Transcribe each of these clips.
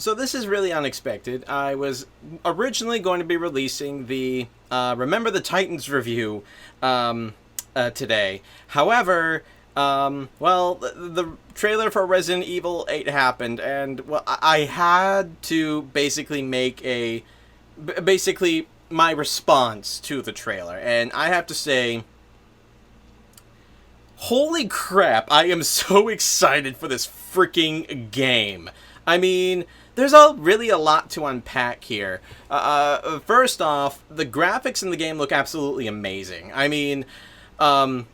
So this is really unexpected. I was originally going to be releasing the Remember the Titans review today. However, well, the trailer for Resident Evil 8 happened, and well, I had to basically make basically my response to the trailer, and I have to say, holy crap, I am so excited for this freaking game. I mean, there's really a lot to unpack here. First off, the graphics in the game look absolutely amazing. I mean, RE7,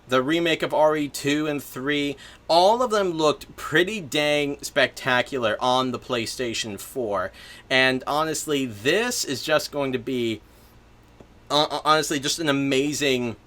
the remake of RE2 and 3, all of them looked pretty dang spectacular on the PlayStation 4. And honestly, this is just going to be, honestly, just an amazing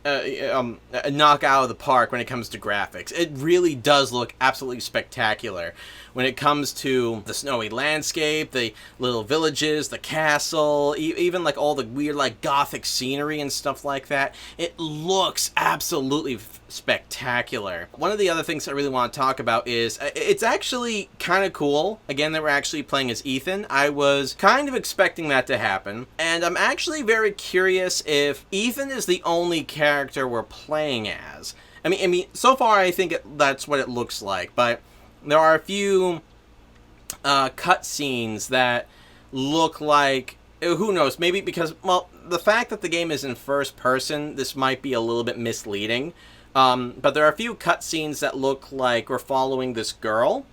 knock out of the park when it comes to graphics. It really does look absolutely spectacular when it comes to the snowy landscape, the little villages, the castle, even like all the weird like gothic scenery and stuff like that. It looks absolutely spectacular. One of the other things I really want to talk about is it's actually kind of cool, again, that we're actually playing as Ethan. I was kind of expecting that to happen, and I'm actually very curious if Ethan is the only character we're playing as. I mean, so far I think that's what it looks like, but there are a few cutscenes that look like, who knows, maybe because, well, the fact that the game is in first person, this might be a little bit misleading. But there are a few cutscenes that look like we're following this girl,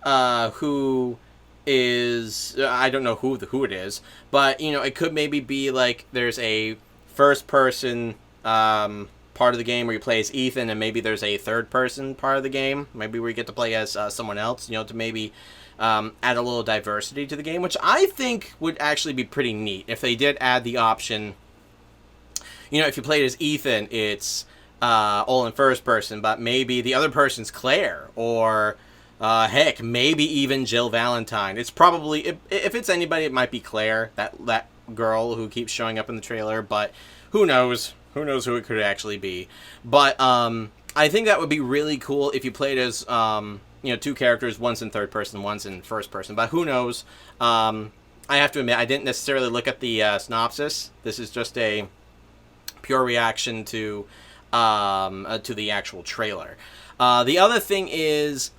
who is, I don't know who it is, but, you know, it could maybe be like there's a first person part of the game where you play as Ethan, and maybe there's a third person part of the game, maybe where you get to play as someone else, you know, to maybe add a little diversity to the game, which I think would actually be pretty neat if they did add the option. You know, if you played as Ethan, it's all in first person, but maybe the other person's Claire, or heck, maybe even Jill Valentine. It's probably, if it's anybody, it might be Claire, that girl who keeps showing up in the trailer, but who knows? Who knows who it could actually be? But I think that would be really cool if you played as you know, two characters, one's in third person, one's in first person. But who knows? I have to admit, I didn't necessarily look at the synopsis. This is just a pure reaction to the actual trailer. The other thing is,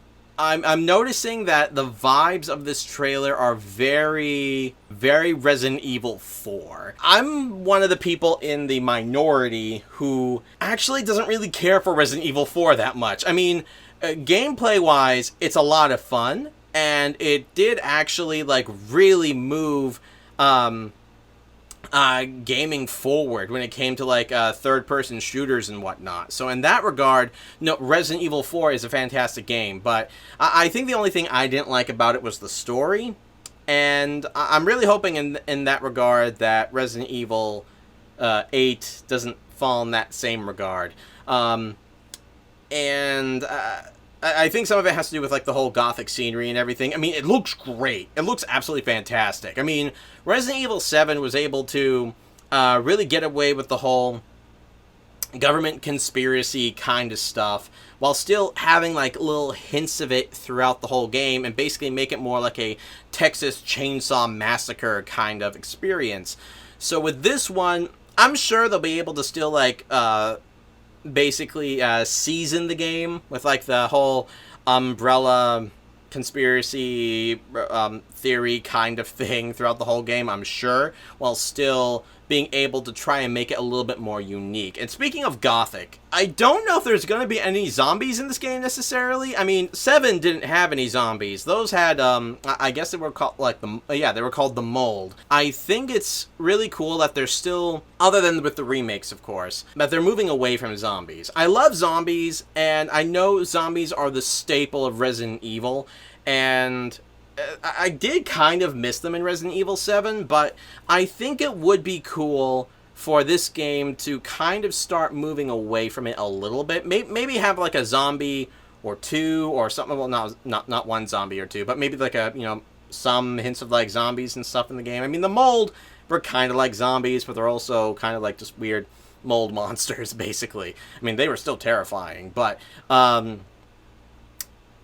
I'm noticing that the vibes of this trailer are very, very Resident Evil 4. I'm one of the people in the minority who actually doesn't really care for Resident Evil 4 that much. I mean, gameplay-wise, it's a lot of fun, and it did actually, like, really move gaming forward when it came to like third-person shooters and whatnot. So in that regard, no, Resident Evil 4 is a fantastic game, but I think the only thing I didn't like about it was the story, and I'm really hoping in that regard that Resident Evil 8 doesn't fall in that same regard. And I think some of it has to do with like the whole gothic scenery and everything. I mean, it looks great. It looks absolutely fantastic. I mean, Resident Evil 7 was able to really get away with the whole government conspiracy kind of stuff, while still having like little hints of it throughout the whole game, and basically make it more like a Texas Chainsaw Massacre kind of experience. So with this one, I'm sure they'll be able to still like basically season the game with like the whole umbrella conspiracy theory kind of thing throughout the whole game, I'm sure, while still being able to try and make it a little bit more unique. And speaking of gothic, I don't know if there's going to be any zombies in this game necessarily. I mean, 7 didn't have any zombies. Those had, I guess they were called, like, they were called the Mold. I think it's really cool that they're still, other than with the remakes, of course, that they're moving away from zombies. I love zombies, and I know zombies are the staple of Resident Evil, and I did kind of miss them in Resident Evil 7, but I think it would be cool for this game to kind of start moving away from it a little bit. Maybe have like a zombie or two or something. Well, not one zombie or two, but maybe like a, you know, some hints of like zombies and stuff in the game. I mean, the Mold were kind of like zombies, but they're also kind of like just weird mold monsters, basically. I mean, they were still terrifying, but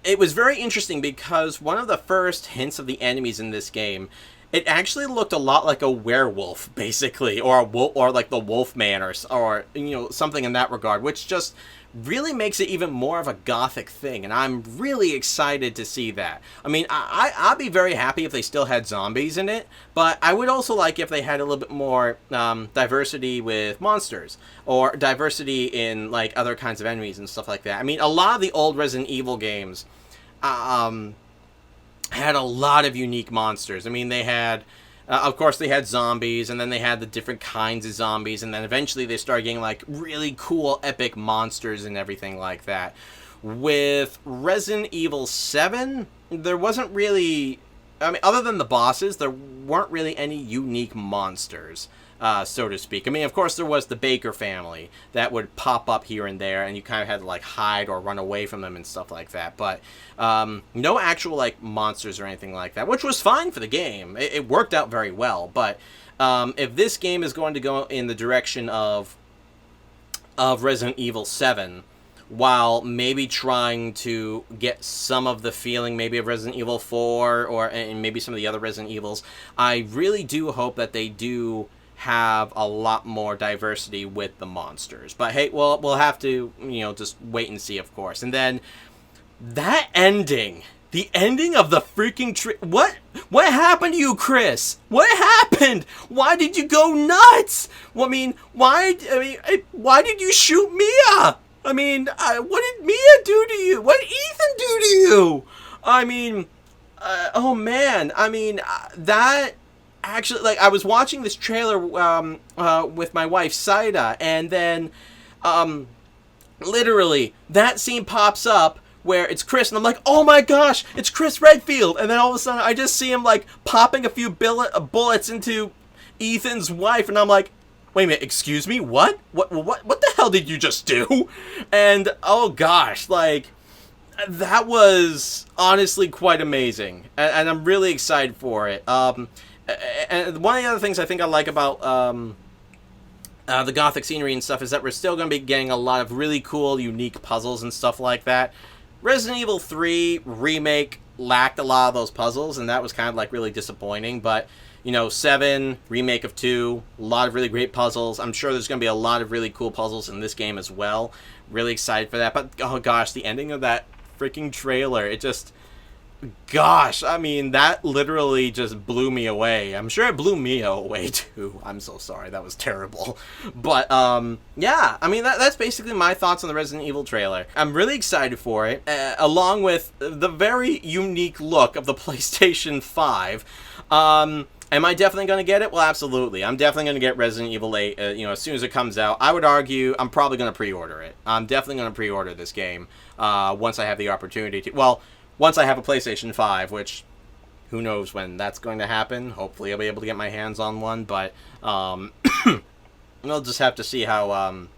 it was very interesting because one of the first hints of the enemies in this game, it actually looked a lot like a werewolf, basically, or a wolf, or like the Wolfman, or something in that regard, which just really makes it even more of a gothic thing, and I'm really excited to see that. I mean, I'd be very happy if they still had zombies in it, but I would also like if they had a little bit more diversity with monsters, or diversity in like other kinds of enemies and stuff like that. I mean, a lot of the old Resident Evil games had a lot of unique monsters. I mean, they had, of course, they had zombies, and then they had the different kinds of zombies, and then eventually they started getting, like, really cool, epic monsters and everything like that. With Resident Evil 7, there wasn't really, I mean, other than the bosses, there weren't really any unique monsters, so to speak. I mean, of course, there was the Baker family that would pop up here and there, and you kind of had to, like, hide or run away from them and stuff like that. But no actual, like, monsters or anything like that, which was fine for the game. It worked out very well. But if this game is going to go in the direction of Resident Evil 7, while maybe trying to get some of the feeling maybe of Resident Evil 4 and maybe some of the other Resident Evils, I really do hope that they do have a lot more diversity with the monsters. But hey, we'll have to, just wait and see, of course. And then that ending, the ending of the freaking what happened to you, Chris? What happened? Why did you go nuts? Well, why did you shoot Mia? I mean, what did Mia do to you? What did Ethan do to you? I mean, oh man, that actually, like, I was watching this trailer with my wife, Saida, and then literally that scene pops up where it's Chris, and I'm like, oh my gosh, it's Chris Redfield, and then all of a sudden I just see him, like, popping a few bullets into Ethan's wife, and I'm like, wait a minute, excuse me, what the hell did you just do? And oh gosh, like, that was honestly quite amazing, and I'm really excited for it. And one of the other things I think I like about the Gothic scenery and stuff is that we're still going to be getting a lot of really cool, unique puzzles and stuff like that. Resident Evil 3 Remake lacked a lot of those puzzles, and that was kind of, like, really disappointing, but 7, Remake of 2, a lot of really great puzzles. I'm sure there's going to be a lot of really cool puzzles in this game as well. Really excited for that, but oh gosh, the ending of that freaking trailer, it just... Gosh, that literally just blew me away. I'm sure it blew Mia away too. I'm so sorry, that was terrible. But yeah, that's basically my thoughts on the Resident Evil trailer. I'm really excited for it, along with the very unique look of the PlayStation 5. Am I definitely going to get it? Well, absolutely. I'm definitely going to get Resident Evil 8, as soon as it comes out. I would argue I'm probably going to pre-order it. I'm definitely going to pre-order this game once I have the opportunity to. Well, once I have a PlayStation 5, which, who knows when that's going to happen. Hopefully I'll be able to get my hands on one, but we'll just have to see how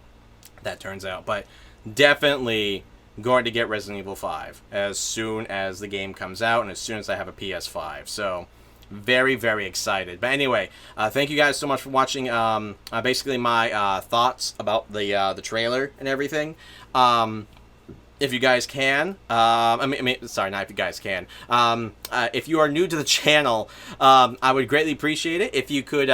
that turns out. But definitely going to get Resident Evil 5 as soon as the game comes out and as soon as I have a PS5. So, very, very excited. But anyway, thank you guys so much for watching basically my thoughts about the trailer and everything. If you guys can, sorry, not if you guys can. If you are new to the channel, I would greatly appreciate it if you could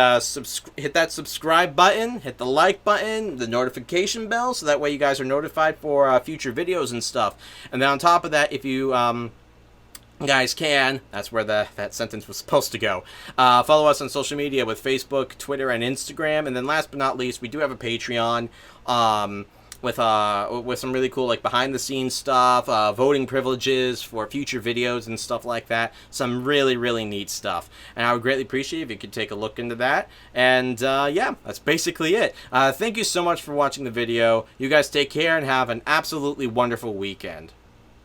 hit that subscribe button, hit the like button, the notification bell, so that way you guys are notified for future videos and stuff. And then on top of that, if you guys can, that's where that sentence was supposed to go. Follow us on social media with Facebook, Twitter, and Instagram. And then last but not least, we do have a Patreon. With some really cool, like, behind-the-scenes stuff, voting privileges for future videos and stuff like that. Some really, really neat stuff. And I would greatly appreciate if you could take a look into that. And, yeah, that's basically it. Thank you so much for watching the video. You guys take care and have an absolutely wonderful weekend.